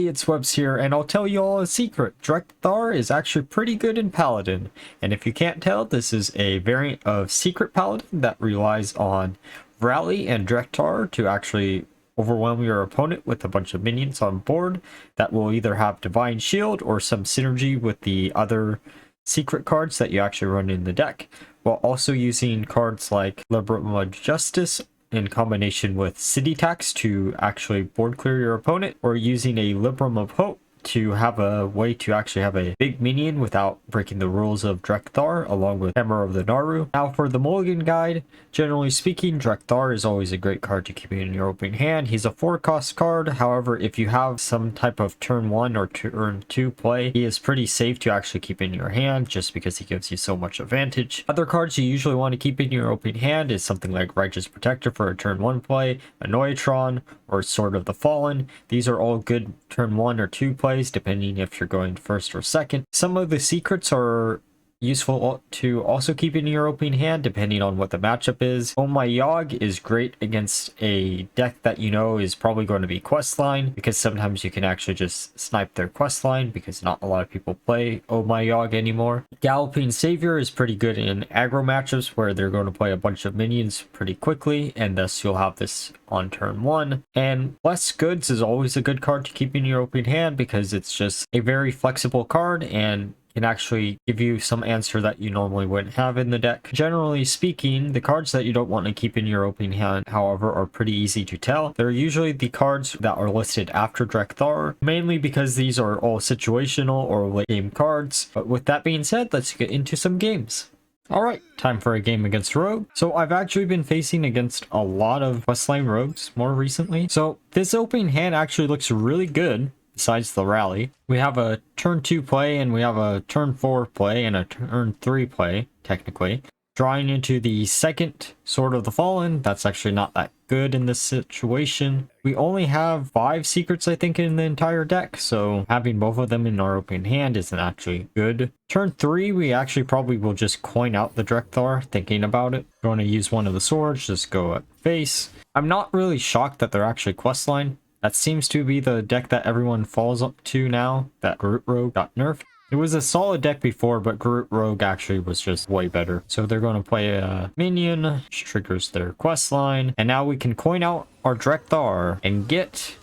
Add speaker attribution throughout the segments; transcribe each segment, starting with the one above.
Speaker 1: Hey, it's Webs here, and I'll tell you all a secret. Drek'thar is actually pretty good in Paladin, and if you can't tell, this is a variant of Secret Paladin that relies on Rally and Drek'thar to actually overwhelm your opponent with a bunch of minions on board that will either have Divine Shield or some synergy with the other secret cards that you actually run in the deck, while also using cards like Liberum of Justice in combination with City Tax to actually board clear your opponent, or using a Liberum of Hope to have a way to actually have a big minion without breaking the rules of Drek'thar, along with Hammer of the Naru. Now for the Mulligan guide, generally speaking, Drek'thar is always a great card to keep in your opening hand. He's a 4-cost card, however, if you have some type of turn 1 or turn 2 play, he is pretty safe to actually keep in your hand just because he gives you so much advantage. Other cards you usually want to keep in your opening hand is something like Righteous Protector for a turn 1 play, Anoyatron, or Sword of the Fallen. These are all good turn 1 or 2 plays depending if you're going first or second. Some of the secrets are useful to also keep in your opening hand depending on what the matchup is. Oh My Yogg is great against a deck that you know is probably going to be questline, because sometimes you can actually just snipe their questline because not a lot of people play Oh My Yogg anymore. Galloping Savior is pretty good in aggro matchups where they're going to play a bunch of minions pretty quickly, and thus you'll have this on turn 1. And Less Goods is always a good card to keep in your opening hand because it's just a very flexible card and can actually give you some answer that you normally wouldn't have in the deck. Generally speaking, the cards that you don't want to keep in your opening hand, however, are pretty easy to tell. They're usually the cards that are listed after Drek'thar, mainly because these are all situational or late game cards. But with that being said, let's get into some games. Alright, time for a game against Rogue. So I've actually been facing against a lot of questline rogues more recently. So this opening hand actually looks really good. Besides the rally, we have a turn 2 play, and we have a turn 4 play, and a turn 3 play, technically. Drawing into the second Sword of the Fallen, that's actually not that good in this situation. We only have 5 secrets, I think, in the entire deck, so having both of them in our opening hand isn't actually good. Turn 3, we actually probably will just coin out the Drek'thar, thinking about it. Going to use one of the swords, just go at face. I'm not really shocked that they're actually questline. That seems to be the deck that everyone falls up to now, that Garrote Rogue got nerfed. It was a solid deck before, but Garrote Rogue actually was just way better. So they're going to play a minion, which triggers their quest line. And now we can coin out our Drek'thar and get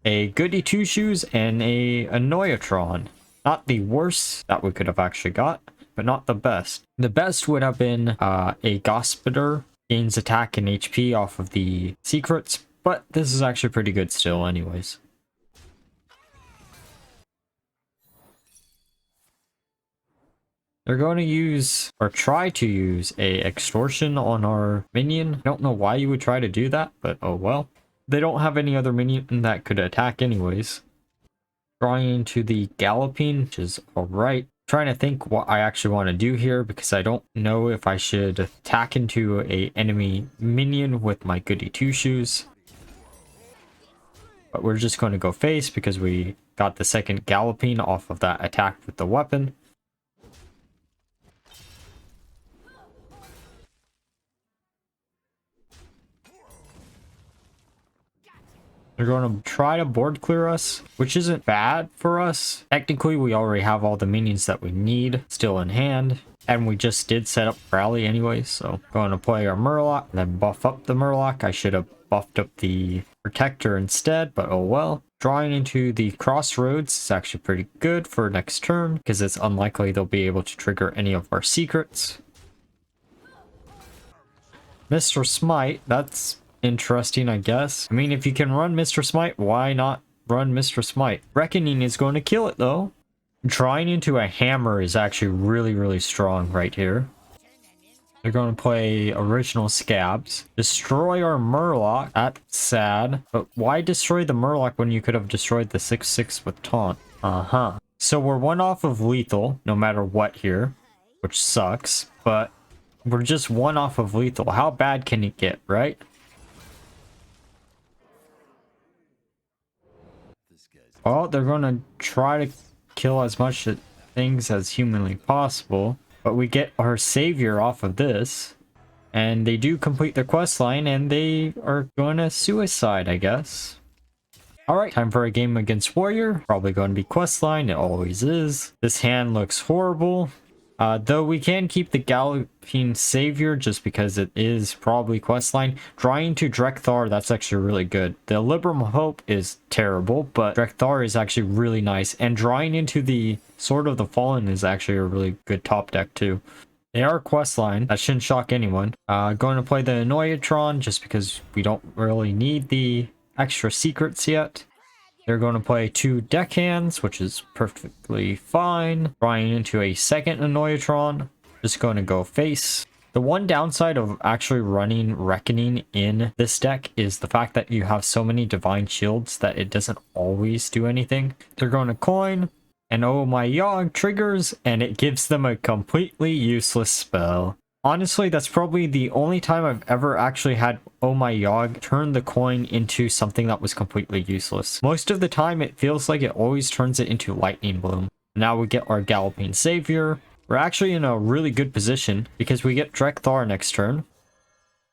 Speaker 1: a Goody Two Shoes and a Anoyatron. Not the worst that we could have actually got, but not the best. The best would have been a Gospodar, gains attack and HP off of the secrets. But this is actually pretty good still anyways. They're going to use, or try to use, a extortion on our minion. I don't know why you would try to do that, but oh well. They don't have any other minion that could attack anyways. Drawing into the galloping, which is alright. Trying to think what I actually want to do here because I don't know if I should attack into a enemy minion with my Goody Two Shoes. But we're just going to go face because we got the second galloping off of that attack with the weapon. They're going to try to board clear us, which isn't bad for us. Technically, we already have all the minions that we need still in hand. And we just did set up Rally anyway, so going to play our Murloc, then buff up the Murloc. I should have buffed up the Protector instead, but oh well. Drawing into the Crossroads is actually pretty good for next turn, because it's unlikely they'll be able to trigger any of our secrets. Mr. Smite, that's interesting, I guess. I mean, if you can run Mr. Smite, why not run Mr. Smite? Reckoning is going to kill it, though. Drawing into a Hammer is actually really strong right here. They're going to play Original Scabs. Destroy our Murloc. That's sad. But why destroy the Murloc when you could have destroyed the 6/6 with Taunt? So we're 1 off of lethal, no matter what here, which sucks. But we're just 1 off of lethal. How bad can it get, right? Well, they're going to try to kill as much things as humanly possible, but we get our savior off of this, and they do complete their quest line, and they are going to suicide, I guess. Alright, time for a game against Warrior. Probably going to be questline, it always is. This hand looks horrible. Though we can keep the Galloping Savior just because it is probably questline. Drawing to Drek'thar, that's actually really good. The Libram Hope is terrible, but Drek'thar is actually really nice. And drawing into the Sword of the Fallen is actually a really good top deck too. They are questline, that shouldn't shock anyone. Going to play the Annoyatron just because we don't really need the extra secrets yet. They're going to play 2 deck hands, which is perfectly fine. Drawing into a second Annoyatron. Just going to go face. The one downside of actually running Reckoning in this deck is the fact that you have so many Divine Shields that it doesn't always do anything. They're going to coin, and oh my Yogg triggers, and it gives them a completely useless spell. Honestly, that's probably the only time I've ever actually had Oh My Yogg turn the coin into something that was completely useless. Most of the time, it feels like it always turns it into Lightning Bloom. Now we get our Galloping Savior. We're actually in a really good position because we get Drek'thar next turn.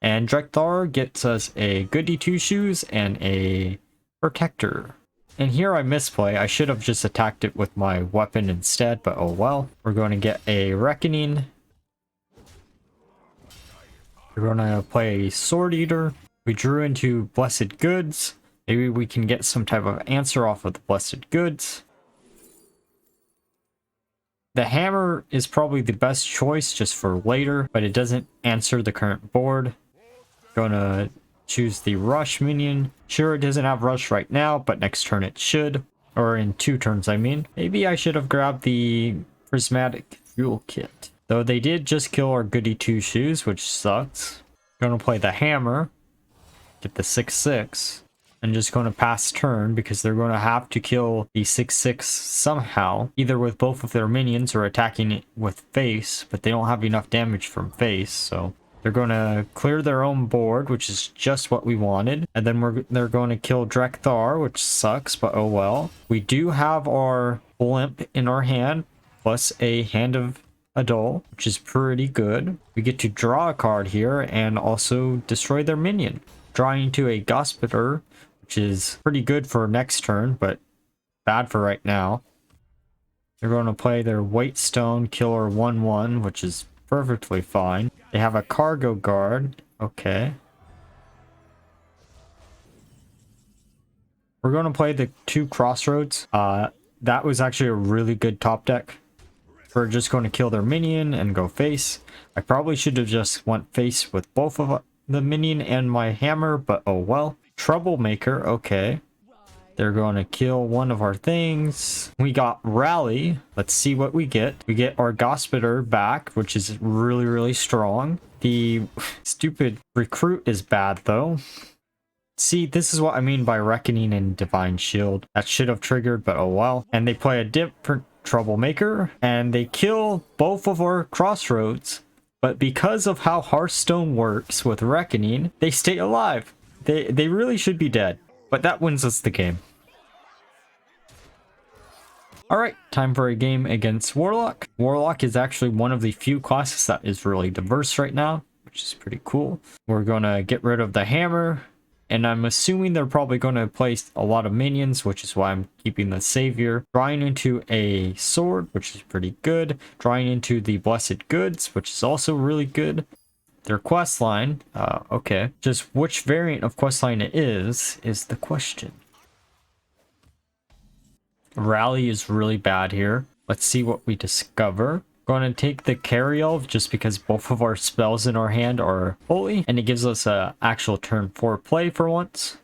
Speaker 1: And Drek'thar gets us a Goody Two Shoes and a Protector. And here I misplay. I should have just attacked it with my weapon instead, but oh well. We're going to get a Reckoning. We're going to play a Sword Eater. We drew into Blessed Goods. Maybe we can get some type of answer off of the Blessed Goods. The Hammer is probably the best choice just for later, but it doesn't answer the current board. Gonna choose the Rush minion. Sure, it doesn't have Rush right now, but next turn it should. Or in 2 turns, I mean. Maybe I should have grabbed the Prismatic Fuel Kit. Though they did just kill our Goody Two Shoes, which sucks. Gonna play the Hammer. Get the 6/6. And just gonna pass turn because they're gonna have to kill the 6/6 somehow. Either with both of their minions or attacking it with face. But they don't have enough damage from face, so... They're gonna clear their own board, which is just what we wanted. And then they're going to kill Drek'thar, which sucks, but oh well. We do have our Blimp in our hand. Plus a Hand of Adol, which is pretty good. We get to draw a card here and also destroy their minion. Drawing into a Gospiter, which is pretty good for next turn, but bad for right now. They're going to play their Whitestone Killer 1/1, which is perfectly fine. They have a Cargo Guard. Okay. We're going to play the 2 Crossroads. That was actually a really good top deck. We're just going to kill their minion and go face. I probably should have just went face with both of the minion and my hammer, but oh well. Troublemaker, okay. They're going to kill one of our things. We got Rally. Let's see what we get. We get our Gospiter back, which is really, really strong. The stupid Recruit is bad, though. See, this is what I mean by Reckoning and Divine Shield. That should have triggered, but oh well. And they play a different Troublemaker, and they kill both of our Crossroads. But because of how Hearthstone works with Reckoning, they stay alive. They really should be dead. But that wins us the game. Alright, time for a game against Warlock. Warlock is actually one of the few classes that is really diverse right now, which is pretty cool. We're going to get rid of the hammer, and I'm assuming they're probably going to place a lot of minions, which is why I'm keeping the Savior. Drawing into a sword, which is pretty good. Drawing into the Blessed Goods, which is also really good. Their questline, okay. Just which variant of questline it is the question. Rally is really bad here. Let's see what we discover. Going to take the Carry Elf just because both of our spells in our hand are holy, and it gives us a actual turn 4 play for once.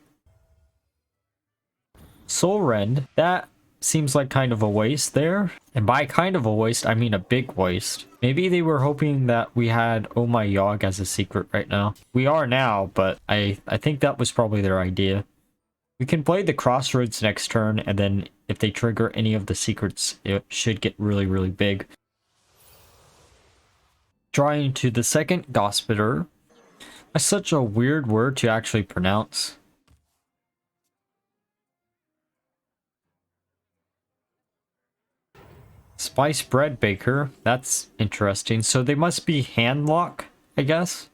Speaker 1: Soul Rend, that seems like kind of a waste there. And by kind of a waste, I mean a big waste. Maybe they were hoping that we had Oh My Yogg as a secret right now. We are now, but I think that was probably their idea. We can play the Crossroads next turn, and then if they trigger any of the secrets, it should get really, really big. Drawing to the second Gospiter. That's such a weird word to actually pronounce. Spice Bread Baker. That's interesting. So they must be handlock, I guess.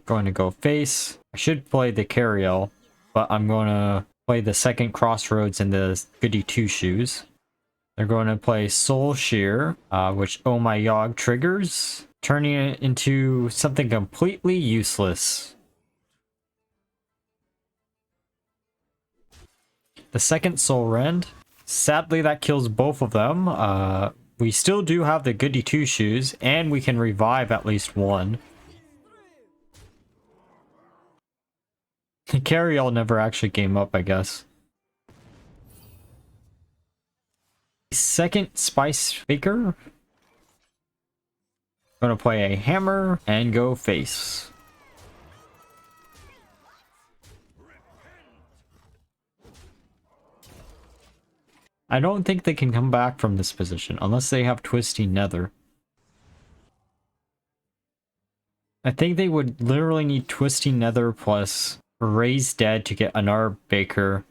Speaker 1: Going to go face. I should play the Cariel but I'm going to play the second Crossroads and the Goody Two Shoes. They're going to play Soul Shear, which Oh My Yogg triggers, turning it into something completely useless. The second Soul Rend, sadly that kills both of them. We still do have the Goody Two Shoes, and we can revive at least one. Carry all never actually came up, I guess. Second Spice Baker. Gonna play a hammer and go face. I don't think they can come back from this position unless they have Twisty Nether. I think they would literally need Twisty Nether plus Raise Dead to get another Baker.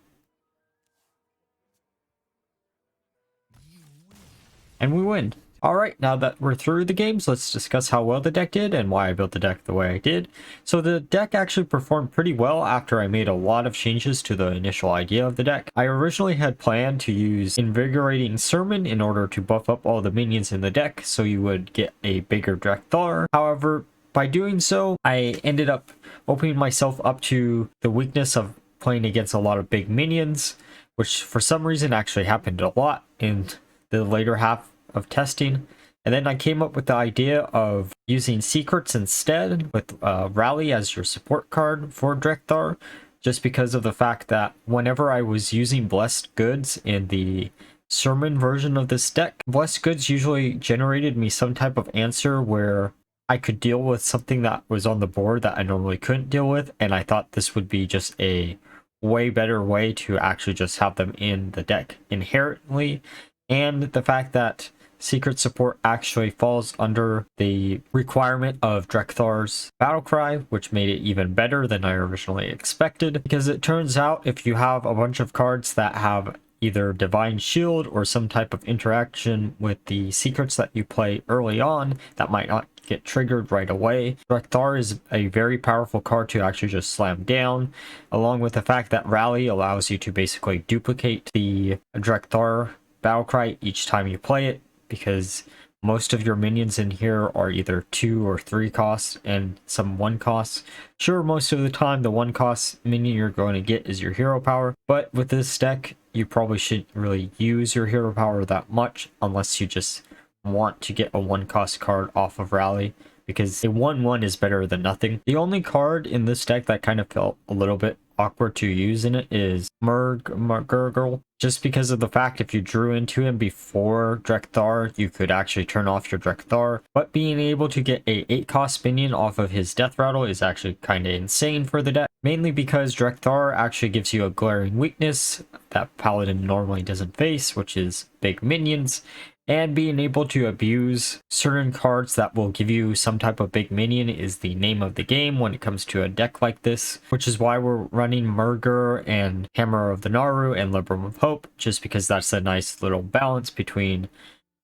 Speaker 1: And we win. Alright, now that we're through the games, let's discuss how well the deck did and why I built the deck the way I did. So the deck actually performed pretty well after I made a lot of changes to the initial idea of the deck. I originally had planned to use Invigorating Sermon in order to buff up all the minions in the deck so you would get a bigger Drek'thar. However, by doing so, I ended up opening myself up to the weakness of playing against a lot of big minions, which for some reason actually happened a lot in the later half of testing. And then I came up with the idea of using secrets instead, with Rally as your support card for Drek'thar, just because of the fact that whenever I was using Blessed Goods in the Sermon version of this deck, Blessed Goods usually generated me some type of answer where I could deal with something that was on the board that I normally couldn't deal with, and I thought this would be just a way better way to actually just have them in the deck inherently. And the fact that Secret Support actually falls under the requirement of Drek'thar's Battlecry, which made it even better than I originally expected, because it turns out if you have a bunch of cards that have either Divine Shield or some type of interaction with the secrets that you play early on that might not get triggered right away, Drek'thar is a very powerful card to actually just slam down, along with the fact that Rally allows you to basically duplicate the Drek'thar Battlecry each time you play it, because most of your minions in here are either 2 or 3 costs and some 1 costs. Sure, most of the time the 1 cost minion you're going to get is your hero power, but with this deck you probably shouldn't really use your hero power that much unless you just want to get a 1 cost card off of Rally, because a 1/1 is better than nothing. The only card in this deck that kind of felt a little bit awkward to use in it is Murgurgle, just because of the fact if you drew into him before Drek'thar, you could actually turn off your Drek'thar, but being able to get a 8 cost minion off of his Death Rattle is actually kind of insane for the deck, mainly because Drek'thar actually gives you a glaring weakness that Paladin normally doesn't face, which is big minions, and being able to abuse certain cards that will give you some type of big minion is the name of the game when it comes to a deck like this, which is why we're running Murgur and Hammer of the Naru and Libram of Hope, just because that's a nice little balance between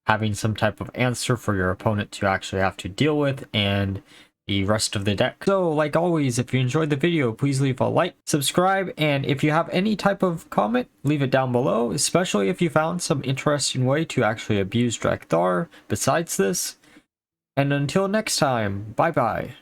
Speaker 1: having some type of answer for your opponent to actually have to deal with and the rest of the deck. So like always, if you enjoyed the video, please leave a like, subscribe, and if you have any type of comment, leave it down below, especially if you found some interesting way to actually abuse Drek'thar besides this. And until next time, bye bye.